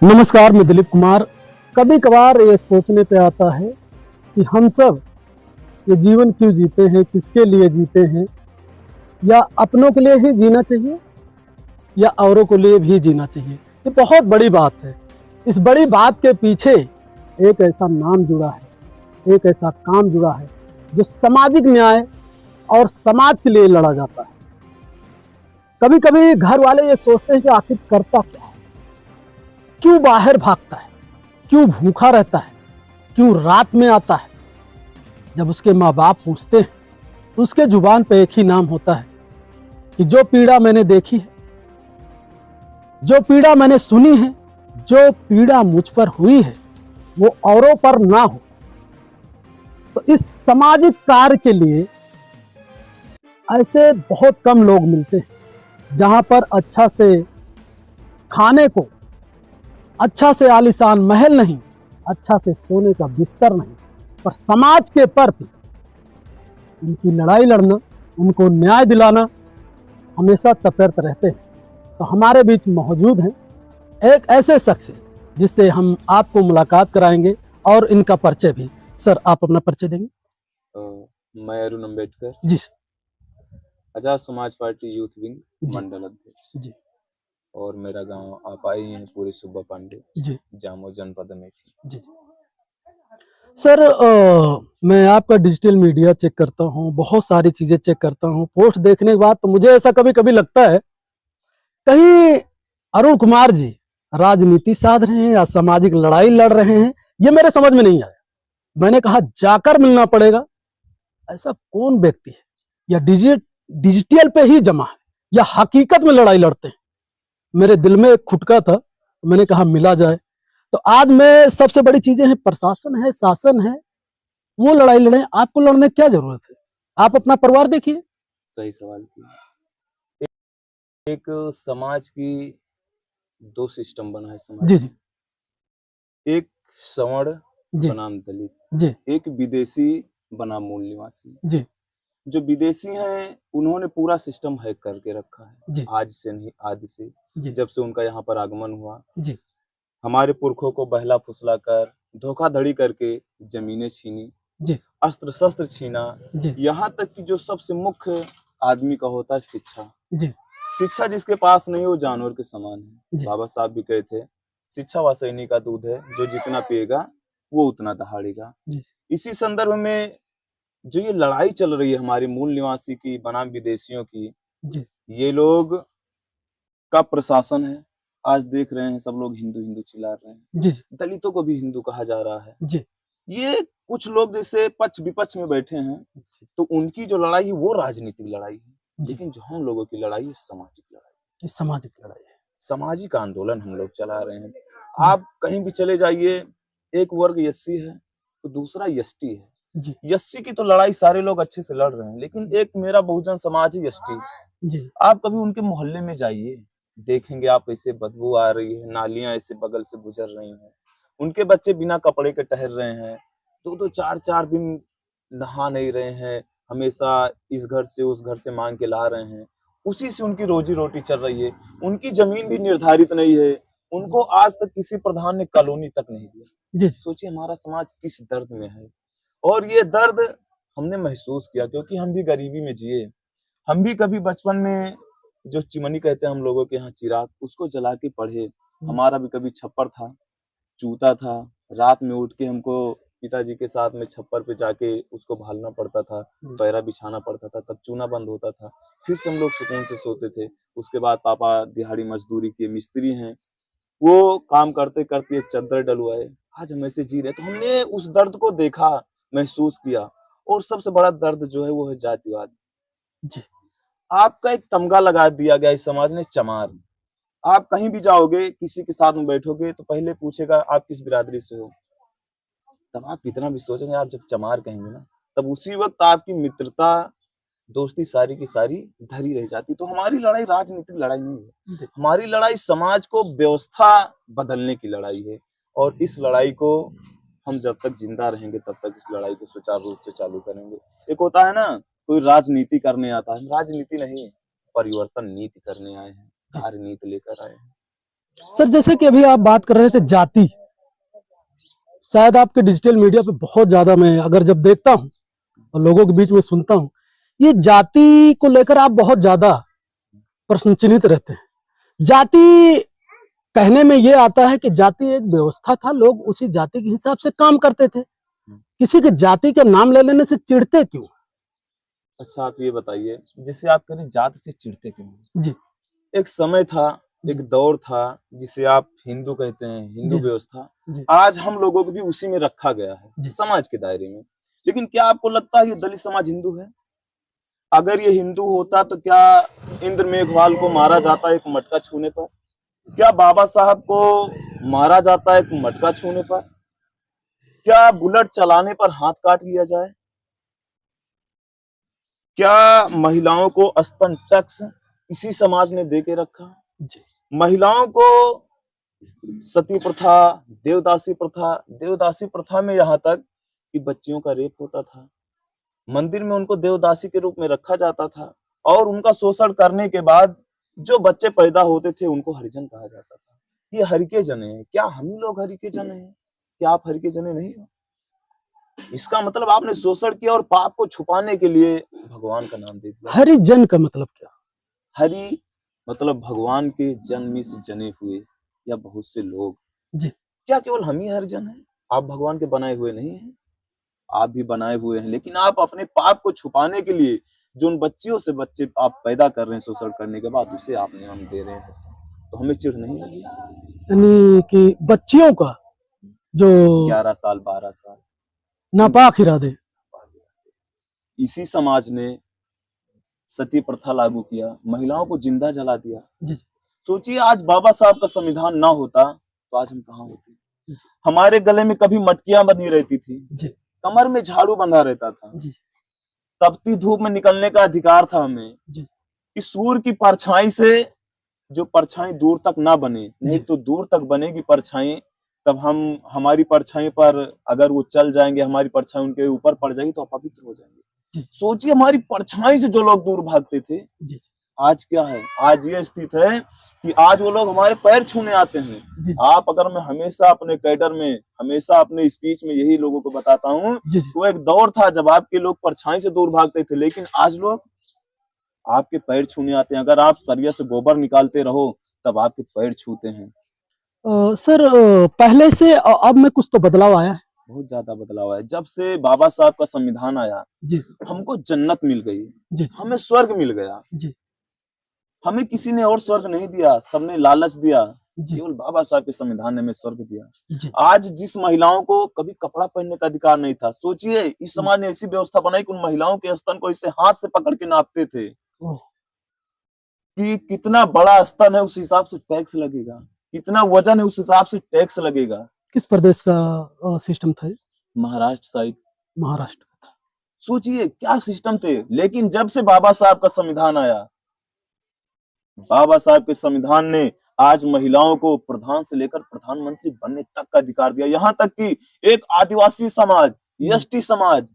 नमस्कार, मैं दिलीप कुमार। कभी कभार ये सोचने पे आता है कि हम सब ये जीवन क्यों जीते हैं, किसके लिए जीते हैं, या अपनों के लिए ही जीना चाहिए या औरों के लिए भी जीना चाहिए। ये बहुत बड़ी बात है। इस बड़ी बात के पीछे एक ऐसा नाम जुड़ा है, एक ऐसा काम जुड़ा है जो सामाजिक न्याय और समाज के लिए लड़ा जाता है। कभी कभी घर वाले ये सोचते हैं कि आखिर करता क्या है, क्यों बाहर भागता है, क्यों भूखा रहता है, क्यों रात में आता है। जब उसके माँ बाप पूछते हैं तो उसके जुबान पे एक ही नाम होता है कि जो पीड़ा मैंने देखी है, जो पीड़ा मैंने सुनी है, जो पीड़ा मुझ पर हुई है वो औरों पर ना हो। तो इस सामाजिक कार्य के लिए ऐसे बहुत कम लोग मिलते हैं जहां पर अच्छा से खाने को, अच्छा से आलीशान महल नहीं, अच्छा से सोने का बिस्तर नहीं, पर समाज के प्रति उनकी लड़ाई लड़ना, उनको न्याय दिलाना हमेशा तत्परत रहते हैं। तो हमारे बीच मौजूद हैं एक ऐसे शख्स जिससे हम आपको मुलाकात कराएंगे और इनका परिचय भी। सर, आप अपना परिचय देंगे? मैं अरुण अम्बेडकर, जी sir. Azad Samaj party youth wing जी मंडल अध्यक्ष। जी और मेरा गांव आप आई हैं पूरी सुब्बा पांडे, जी जामो जनपद अमेठी। जी जी। सर, मैं आपका डिजिटल मीडिया चेक करता हूँ, बहुत सारी चीज़ें चेक करता हूँ। पोस्ट देखने के बाद तो मुझे ऐसा कभी कभी लगता है कहीं अरुण कुमार जी राजनीति साध रहे हैं या सामाजिक लड़ाई लड़ रहे हैं। ये मेरे समझ में नहीं आया। मैंने कहा जाकर मिलना पड़ेगा। ऐसा कौन व्यक्ति है या डिजिटल पे ही जमा है या हकीकत में लड़ाई लड़ते हैं? मेरे दिल में एक खुटका था, मैंने कहा मिला जाए। तो आज मैं सबसे बड़ी चीजें हैं, प्रशासन है, शासन है, वो लड़ाई लड़े। आपको लड़ने की क्या जरूरत है? आप अपना परिवार देखिए। सही सवाल किया। एक समाज की दो सिस्टम बना है समाज जी जी में। एक सवर्ण जी बनाम दलित, जी एक विदेशी बनाम मूल निवासी। जी जो विदेशी हैं उन्होंने पूरा सिस्टम हैक करके रखा है। जी आज से नहीं, आदि से, जी जब से उनका यहाँ पर आगमन हुआ, जी हमारे पुरखों को बहला फुसला कर, धोखाधड़ी करके जमीनें छीनी, जी अस्त्र शस्त्र छीना। जी यहाँ तक कि जो सबसे मुख्य आदमी का होता है शिक्षा। जी शिक्षा जिसके पास नहीं, वो जानवर के समान है। जी बाबा साहब भी कहे थे, शिक्षा वसैनी का दूध है, जो जितना पिएगा वो उतना दहाड़ेगा। जी इसी संदर्भ में जो ये लड़ाई चल रही है हमारी मूल निवासी की बनाम विदेशियों की, जी ये लोग का प्रशासन है। आज देख रहे हैं सब लोग हिंदू हिंदू चिल्ला रहे हैं, जी जी दलितों को भी हिंदू कहा जा रहा है। जी ये कुछ लोग जैसे पक्ष विपक्ष में बैठे हैं, तो उनकी जो लड़ाई है वो राजनीतिक लड़ाई है, जी। लेकिन जो हम लोगों की लड़ाई है सामाजिक लड़ाई, ये सामाजिक लड़ाई है। सामाजिक आंदोलन हम लोग चला रहे हैं। जी आप कहीं भी चले जाइए, एक वर्ग एससी है तो दूसरा एसटी है। जी एससी की तो लड़ाई सारे लोग अच्छे से लड़ रहे हैं, लेकिन एक मेरा बहुजन समाज है एसटी। जी आप कभी उनके मोहल्ले में जाइए, देखेंगे आप ऐसे बदबू आ रही है, नालियां ऐसे बगल से गुजर रही हैं, उनके बच्चे बिना कपड़े के टहल रहे हैं, 2-2 4-4 दिन नहा नहीं रहे हैं, हमेशा इस घर से उस घर से मांग के ला रहे हैं, उसी से उनकी रोजी रोटी चल रही है। उनकी जमीन भी निर्धारित नहीं है, उनको आज तक किसी प्रधान ने कॉलोनी तक नहीं दिया। जी सोचिए हमारा समाज किस दर्द में है। और ये दर्द हमने महसूस किया क्योंकि हम भी गरीबी में जिए। हम भी कभी बचपन में जो चिमनी कहते हैं हम लोगों के यहाँ चिराग, उसको जला के पढ़े। हमारा भी कभी छप्पर था, चूता था, रात में उठ के हमको पिताजी के साथ में छप्पर पे जाके उसको भालना पड़ता था, पैरा बिछाना पड़ता था, तब चूना बंद होता था, फिर से हम लोग सुकून से सोते थे। उसके बाद पापा दिहाड़ी मजदूरी के मिस्त्री हैं, वो काम करते करते चद्दर डलवाए, आज हम ऐसे जी रहे। तो हमने उस दर्द को देखा, महसूस किया। और सबसे बड़ा दर्द जो है वो है जातिवाद। जी आपका एक तमगा लगा दिया गया इस समाज ने, चमार। आप कहीं भी जाओगे, किसी के साथ में बैठोगे तो पहले पूछेगा आप किस बिरादरी से हो। तब आप इतना भी सोचेंगे, आप जब चमार कहेंगे ना, तब उसी वक्त आपकी मित्रता दोस्ती सारी की सारी धरी रह जाती। तो हमारी लड़ाई राजनीतिक लड़ाई नहीं है, हमारी लड़ाई समाज को व्यवस्था बदलने की लड़ाई है। और इस लड़ाई को हम जब तक जिंदा रहेंगे तब तक इस लड़ाई को सुचारू रूप से चालू करेंगे। एक होता है ना, कोई राजनीति करने आता है, राजनीति नहीं, परिवर्तन नीति करने आए हैं, कार्य नीति लेकर आए हैं। सर जैसे कि अभी आप बात कर रहे थे जाति, शायद आपके डिजिटल मीडिया पे बहुत ज्यादा मैं अगर जब देखता हूँ और लोगों के बीच में सुनता हूँ, ये जाति को लेकर आप बहुत ज्यादा प्रश्न चिन्हित रहते हैं। जाति कहने में ये आता है कि जाति एक व्यवस्था था, लोग उसी जाति के हिसाब से काम करते थे। किसी के जाति का नाम ले लेने से चिढ़ते क्यों? अच्छा आप ये बताइए, जिसे आप कह रहे हैं जात से चिढ़ते क्यों हैं? जी एक समय था, एक जी दौर था जिसे आप हिंदू कहते हैं, हिंदू जी व्यवस्था। जी आज हम लोगों को भी उसी में रखा गया है, जी समाज के दायरे में। लेकिन क्या आपको लगता है ये दलित समाज हिंदू है? अगर ये हिंदू होता तो क्या इंद्र मेघवाल को मारा जाता एक मटका छूने पर? क्या बाबा साहब को मारा जाता एक मटका छूने पर? क्या बुलेट चलाने पर हाथ काट लिया जाए? क्या महिलाओं को स्तन टैक्स इसी समाज ने दे के रखा? जी महिलाओं को सती प्रथा, देवदासी प्रथा में यहाँ तक कि बच्चियों का रेप होता था। मंदिर में उनको देवदासी के रूप में रखा जाता था और उनका शोषण करने के बाद जो बच्चे पैदा होते थे उनको हरिजन कहा जाता था। ये हरिके जने हैं। क्या हम ही लोग हरिके जने हैं? क्या आप हरिके जने नहीं हो? इसका मतलब आपने शोषण किया और पाप को छुपाने के लिए भगवान का नाम दे दिया। हरिजन का मतलब क्या? हरि मतलब भगवान के जन्म से जने हुए या बहुत से लोग। जी क्या केवल हम ही हरिजन हैं? आप भगवान के बनाए हुए नहीं हैं? आप भी बनाए हुए हैं, लेकिन आप अपने पाप को छुपाने के लिए जो उन बच्चियों से बच्चे आप पैदा कर रहे हैं शोषण करने के बाद, उसे आप नाम दे रहे हैं। तो हमें चिढ़ नहीं लगी? यानी कि बच्चियों का जो 11 साल 12 साल नापाक इरादे। इसी समाज ने सती प्रथा लागू किया, महिलाओं को जिंदा जला दिया। जी सोचिए आज बाबा साहब का संविधान ना होता तो आज हम कहाँ होते? जी हमारे गले में कभी मटकियां बंधी रहती थी, जी कमर में झाड़ू बंधा रहता था, जी तपती धूप में निकलने का अधिकार था हमें जी कि सूर्य की परछाई से जो परछाई दूर तक ना बने, नहीं जी तो दूर तक बनेगी परछाई, तब हम हमारी परछाई पर अगर वो चल जाएंगे, हमारी परछाई उनके ऊपर पड़ जाएगी तो अपवित्र हो जाएंगे। जी सोचिए हमारी परछाई से जो लोग दूर भागते थे, जी आज क्या है? आज ये स्थिति है कि आज वो लोग हमारे पैर छूने आते हैं। जी आप अगर मैं हमेशा अपने कैडर में, हमेशा अपने स्पीच में यही लोगों को बताता हूँ, जी तो एक दौर था जब आपके लोग परछाई से दूर भागते थे, लेकिन आज लोग आपके पैर छूने आते हैं। अगर आप सरिया से गोबर निकालते रहो तब आपके पैर छूते हैं। सर पहले से अब में कुछ तो बदलाव आया है। बहुत ज्यादा बदलाव है। जब से बाबा साहब का संविधान आया, जी हमको जन्नत मिल गई, जी हमें स्वर्ग मिल गया। जी हमें किसी ने और स्वर्ग नहीं दिया, सबने लालच दिया। जी केवल बाबा साहब के संविधान ने हमें स्वर्ग दिया। जी आज जिस महिलाओं को कभी कपड़ा पहनने का अधिकार नहीं था, सोचिए इस समाज ने ऐसी व्यवस्था बनाई कि उन महिलाओं के स्तन को इसे हाथ से पकड़ के नापते थे ओह, कि कितना बड़ा स्तन है उस हिसाब से टैक्स लगेगा, कितना वजन है उस हिसाब से टैक्स लगेगा। किस प्रदेश का सिस्टम था ये? महाराष्ट्र साइड महाराष्ट्र का था। सोचिए क्या सिस्टम थे। लेकिन जब से बाबा साहब का संविधान आया, बाबा साहब के संविधान ने आज महिलाओं को प्रधान से लेकर प्रधानमंत्री बनने तक का अधिकार दिया। यहाँ तक कि एक आदिवासी समाज, एसटी समाज,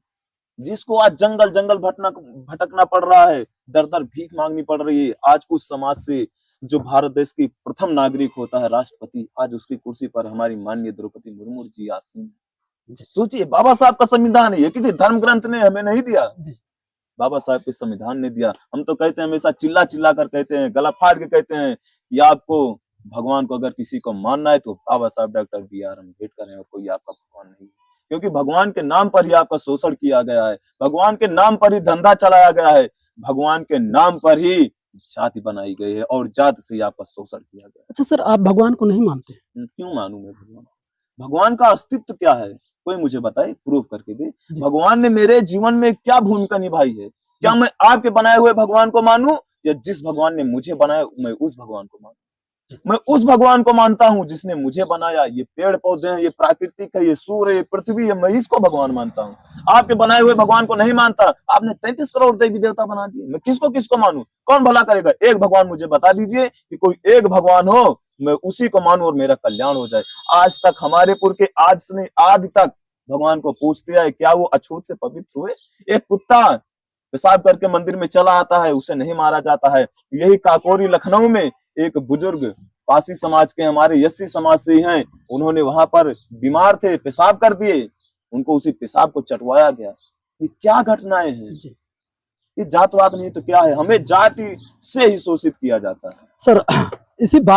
जिसको आज जंगल जंगल भटकना पड़ रहा है, दर दर भीख मांगनी पड़ रही है, आज उस समाज से जो भारत देश की प्रथम नागरिक होता है राष्ट्रपति, आज उसकी कुर्सी पर हमारी माननीय द्रौपदी मुर्मू जी आसीन है। सोचिए बाबा साहब का संविधान है, ये किसी धर्म ग्रंथ ने हमें नहीं दिया, बाबा साहब के संविधान ने दिया। हम तो कहते हैं, हमेशा चिल्ला चिल्ला कर कहते हैं, गला फाड़ के कहते हैं कि आपको भगवान को अगर किसी को मानना है तो बाबा साहब डॉक्टर BR अम्बेडकर हैं और कोई आपका भगवान नहीं है। क्योंकि भगवान के नाम पर ही आपका शोषण किया गया है, भगवान के नाम पर ही धंधा चलाया गया है, भगवान के नाम पर ही जाति बनाई गई है और जाति से ही आपका शोषण किया गया है। अच्छा सर, आप भगवान को नहीं मानते? क्यों मानूं मैं भगवान? भगवान का अस्तित्व क्या है कोई मुझे बताए, प्रूव करके दे। भगवान ने मेरे जीवन में क्या भूमिका निभाई है? क्या मैं आपके बनाए हुए भगवान को मानूं या जिस भगवान ने मुझे बनाया मैं उस भगवान को मानूं? मैं उस भगवान को मानता हूं जिसने मुझे बनाया। ये पेड़ पौधे हैं, ये प्राकृतिक है, ये सूर्य, ये पृथ्वी है, मैं इसको भगवान मानता हूं। आपके बनाए हुए भगवान को नहीं मानता। आपने 33 करोड़ देवी देवता बना दिए, मैं किसको किसको मानूं? कौन भला करेगा? एक भगवान मुझे बता दीजिए कि कोई एक भगवान हो, मैं उसी को मानूं और मेरा कल्याण हो जाए। आज तक हमारे पुरखे आज से आदि तक भगवान को पूछते आए, क्या वो अछूत से पवित्र हुए? एक कुत्ता पेशाब करके मंदिर में चला आता है, उसे नहीं मारा जाता है। यही काकोरी लखनऊ में एक बुजुर्ग पासी समाज के हमारे यस्सी समाज से ही हैं, उन्होंने वहां पर बीमार थे, पेशाब कर दिए, उनको उसी पेशाब को चटवाया गया। ये क्या घटनाएं हैं? जी ये जातवाद नहीं तो क्या है? हमें जाति से ही शोषित किया जाता है। सर, इसी